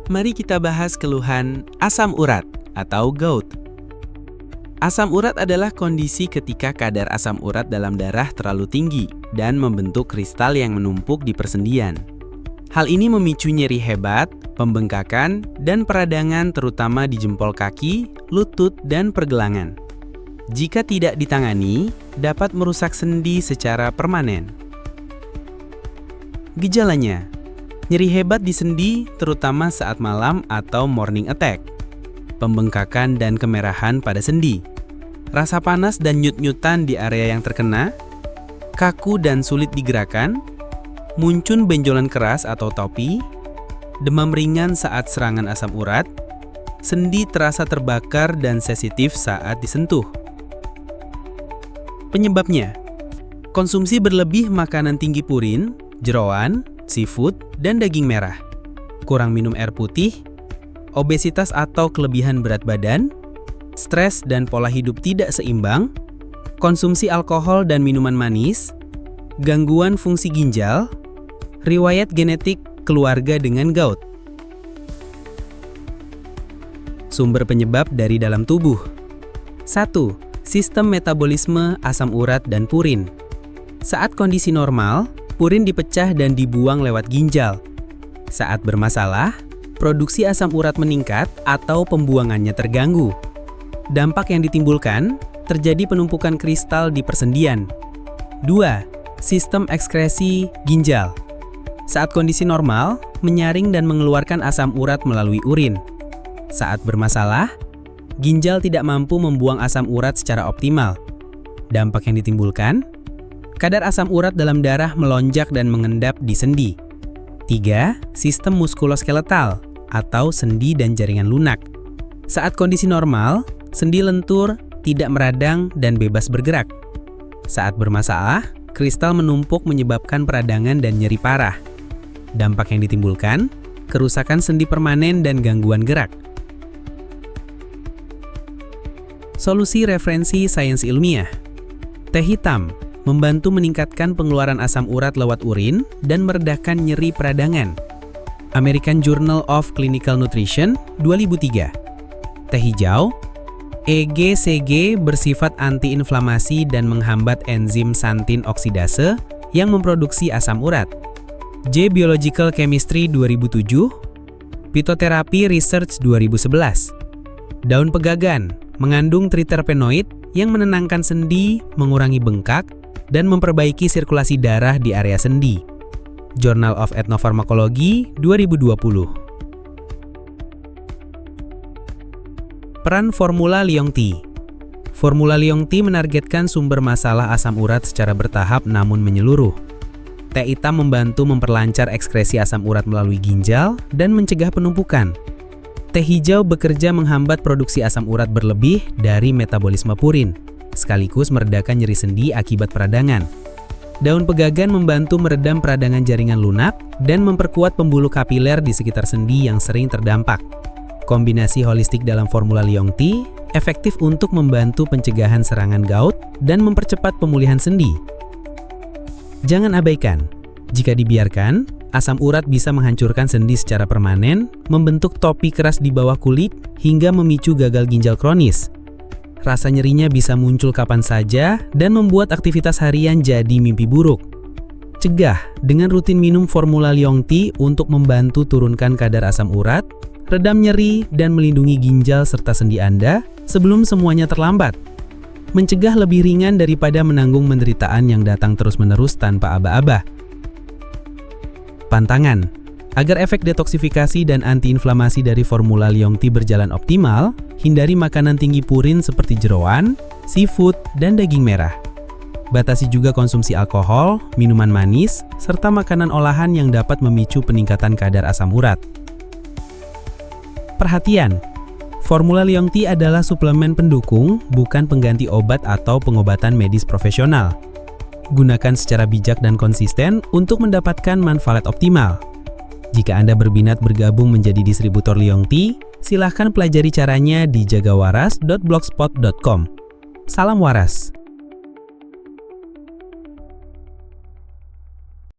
Mari kita bahas keluhan asam urat atau gout. Asam urat adalah kondisi ketika kadar asam urat dalam darah terlalu tinggi dan membentuk kristal yang menumpuk di persendian. Hal ini memicu nyeri hebat, pembengkakan, dan peradangan terutama di jempol kaki, lutut, dan pergelangan. Jika tidak ditangani, dapat merusak sendi secara permanen. Gejalanya: nyeri hebat di sendi terutama saat malam atau morning attack, pembengkakan dan kemerahan pada sendi, rasa panas dan nyut-nyutan di area yang terkena, kaku dan sulit digerakkan, muncul benjolan keras atau topi, demam ringan saat serangan asam urat, sendi terasa terbakar dan sensitif saat disentuh. Penyebabnya: konsumsi berlebih makanan tinggi purin, jeroan, seafood, dan daging merah, kurang minum air putih, obesitas atau kelebihan berat badan, stres dan pola hidup tidak seimbang, konsumsi alkohol dan minuman manis, gangguan fungsi ginjal, riwayat genetik keluarga dengan gout. Sumber penyebab dari dalam tubuh. 1. Sistem metabolisme asam urat dan purin. Saat kondisi normal, purin dipecah dan dibuang lewat ginjal. Saat bermasalah, produksi asam urat meningkat atau pembuangannya terganggu. Dampak yang ditimbulkan, terjadi penumpukan kristal di persendian. 2. Sistem ekskresi ginjal. Saat kondisi normal, menyaring dan mengeluarkan asam urat melalui urin. Saat bermasalah, ginjal tidak mampu membuang asam urat secara optimal. Dampak yang ditimbulkan, kadar asam urat dalam darah melonjak dan mengendap di sendi. 3. Sistem muskuloskeletal atau sendi dan jaringan lunak. Saat kondisi normal, sendi lentur, tidak meradang, dan bebas bergerak. Saat bermasalah, kristal menumpuk menyebabkan peradangan dan nyeri parah. Dampak yang ditimbulkan, kerusakan sendi permanen dan gangguan gerak. Solusi referensi sains ilmiah. Teh hitam membantu meningkatkan pengeluaran asam urat lewat urin dan meredakan nyeri peradangan. American Journal of Clinical Nutrition 2003. Teh hijau, EGCG bersifat antiinflamasi dan menghambat enzim xantin oksidase yang memproduksi asam urat. J Biological Chemistry 2007, Phytotherapy Research 2011. Daun pegagan mengandung triterpenoid yang menenangkan sendi, mengurangi bengkak, dan memperbaiki sirkulasi darah di area sendi. Journal of Ethnofarmakologi 2020. Peran formula Leong Tea. Formula Leong Tea menargetkan sumber masalah asam urat secara bertahap namun menyeluruh. Teh hitam membantu memperlancar ekskresi asam urat melalui ginjal dan mencegah penumpukan. Teh hijau bekerja menghambat produksi asam urat berlebih dari metabolisme purin, sekaligus meredakan nyeri sendi akibat peradangan. Daun pegagan membantu meredam peradangan jaringan lunak dan memperkuat pembuluh kapiler di sekitar sendi yang sering terdampak. Kombinasi holistik dalam formula Leong Tea efektif untuk membantu pencegahan serangan gout dan mempercepat pemulihan sendi. Jangan abaikan, jika dibiarkan, asam urat bisa menghancurkan sendi secara permanen, membentuk topi keras di bawah kulit, hingga memicu gagal ginjal kronis. Rasa nyerinya bisa muncul kapan saja dan membuat aktivitas harian jadi mimpi buruk. Cegah dengan rutin minum formula Leong Tea untuk membantu turunkan kadar asam urat, redam nyeri, dan melindungi ginjal serta sendi Anda sebelum semuanya terlambat. Mencegah lebih ringan daripada menanggung penderitaan yang datang terus-menerus tanpa aba-aba. Pantangan. Agar efek detoksifikasi dan antiinflamasi dari formula Leong Tea berjalan optimal, hindari makanan tinggi purin seperti jeroan, seafood, dan daging merah. Batasi juga konsumsi alkohol, minuman manis, serta makanan olahan yang dapat memicu peningkatan kadar asam urat. Perhatian! Formula Leong Tea adalah suplemen pendukung, bukan pengganti obat atau pengobatan medis profesional. Gunakan secara bijak dan konsisten untuk mendapatkan manfaat optimal. Jika Anda berminat bergabung menjadi distributor Leong Tea, silahkan pelajari caranya di jagawaras.blogspot.com. Salam waras!